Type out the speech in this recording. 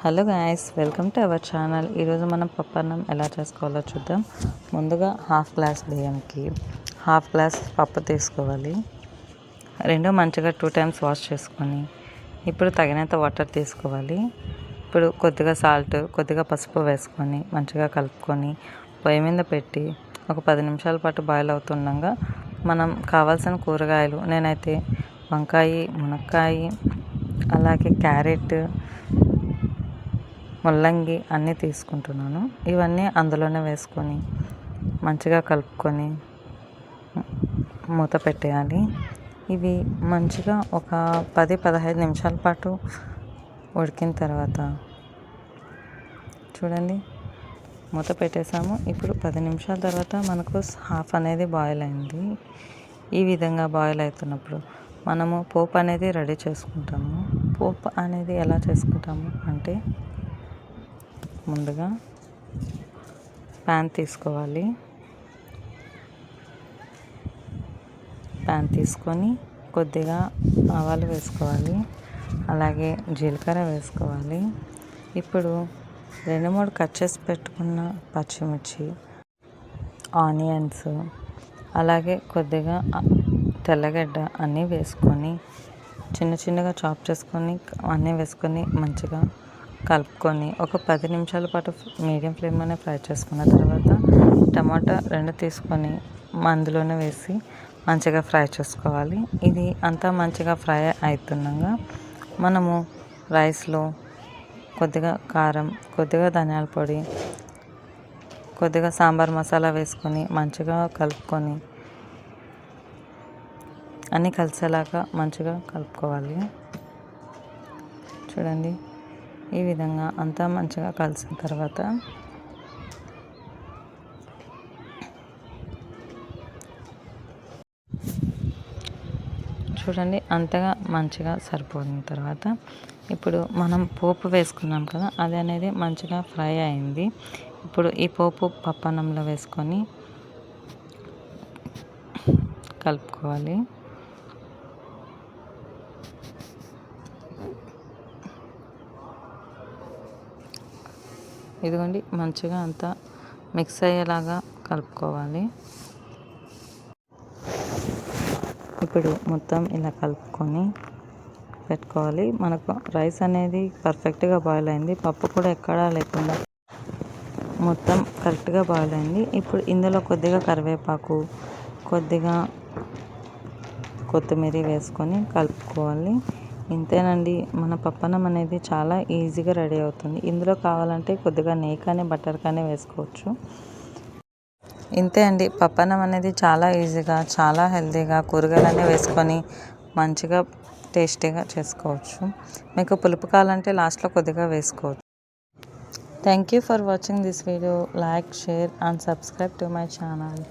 Hello guys, welcome to our channel. ఈరోజు మనం పప్పన్నం ఎలా చేసుకోవాలో చూద్దాం. ముందుగా హాఫ్ గ్లాస్ బియ్యంకి హాఫ్ గ్లాస్ పప్పు తీసుకోవాలి. రెండు మంచిగా 2 times వాష్ చేసుకొని ఇప్పుడు తగినంత వాటర్ తీసుకోవాలి. ఇప్పుడు కొద్దిగా సాల్ట్, కొద్దిగా పసుపు వేసుకొని మంచిగా కలుపుకొని పొయ్యి మీద పెట్టి ఒక 10 నిమిషాల పాటు బాయిల్ అవుతుండగా మనం కావాల్సిన కూరగాయలు, నేనైతే వంకాయ, మునక్కాయ, అలాగే క్యారెట్, ముల్లంగి అన్నీ తీసుకుంటున్నాను. ఇవన్నీ అందులోనే వేసుకొని మంచిగా కలుపుకొని మూత పెట్టేయాలి. ఇవి మంచిగా ఒక 10-15 నిమిషాల పాటు ఉడికిన తర్వాత చూడండి, మూత పెట్టేసాము. ఇప్పుడు 10 నిమిషాల తర్వాత మనకు హాఫ్ అనేది బాయిల్ అయింది. ఈ విధంగా బాయిల్ అవుతున్నప్పుడు మనము పోపు అనేది రెడీ చేసుకుంటాము. పోపు అనేది ఎలా చేసుకుంటాము అంటే, ముందుగా ప్యాన్ తీసుకోవాలి. ప్యాన్ తీసుకొని కొద్దిగా ఆవాలు వేసుకోవాలి, అలాగే జీలకర్ర వేసుకోవాలి. ఇప్పుడు 2-3 కట్ చేసి పెట్టుకున్న పచ్చిమిర్చి, ఆనియన్స్, అలాగే కొద్దిగా తెల్లగడ్డ అన్నీ వేసుకొని చిన్న చిన్నగా చాప్ చేసుకొని అన్నీ వేసుకొని మంచిగా కలుపుకొని ఒక 10 నిమిషాల పాటు మీడియం ఫ్లేమ్లోనే ఫ్రై చేసుకున్న తర్వాత టమాటా 2 తీసుకొని అందులోనే వేసి మంచిగా ఫ్రై చేసుకోవాలి. ఇది అంతా మంచిగా ఫ్రై అవుతుండగా మనము రైస్లో కొద్దిగా కారం, కొద్దిగా ధనియాల పొడి, కొద్దిగా సాంబార్ మసాలా వేసుకొని మంచిగా కలుపుకొని అన్నీ కలిసేలాగా మంచిగా కలుపుకోవాలి. చూడండి, ఈ విధంగా అంతా మంచిగా కలిసిన తర్వాత చూడండి, అంతగా మంచిగా సరిపోయిన తర్వాత ఇప్పుడు మనం పోపు వేసుకున్నాం కదా, అది అనేది మంచిగా ఫ్రై అయింది. ఇప్పుడు ఈ పోపు పప్పన్నంలో వేసుకొని కలుపుకోవాలి. ఇదిగోండి, మంచిగా అంతా మిక్స్ అయ్యేలాగా కలుపుకోవాలి. ఇప్పుడు మొత్తం ఇలా కలుపుకొని పెట్టుకోవాలి. మనకు రైస్ అనేది పర్ఫెక్ట్గా బాయిల్ అయింది. పప్పు కూడా ఎక్కడా లేకుండా మొత్తం కరెక్ట్గా బాయిల్ అయింది. ఇప్పుడు ఇందులో కొద్దిగా కరివేపాకు, కొద్దిగా కొత్తిమీర వేసుకొని కలుపుకోవాలి. ఇంతేనండి, మన పప్పన్నం అనేది చాలా ఈజీగా రెడీ అవుతుంది. ఇందులో కావాలంటే కొద్దిగా నెయ్యి కానీ బటర్ కానీ వేసుకోవచ్చు. ఇంతే అండి, పప్పన్నం అనేది చాలా ఈజీగా, చాలా హెల్తీగా కూరగాయలన్నీ వేసుకొని మంచిగా టేస్టీగా చేసుకోవచ్చు. మీకు పులుపు కావాలంటే లాస్ట్లో కొద్దిగా వేసుకోవచ్చు. Thank you for watching this video. Like, share and subscribe to my channel.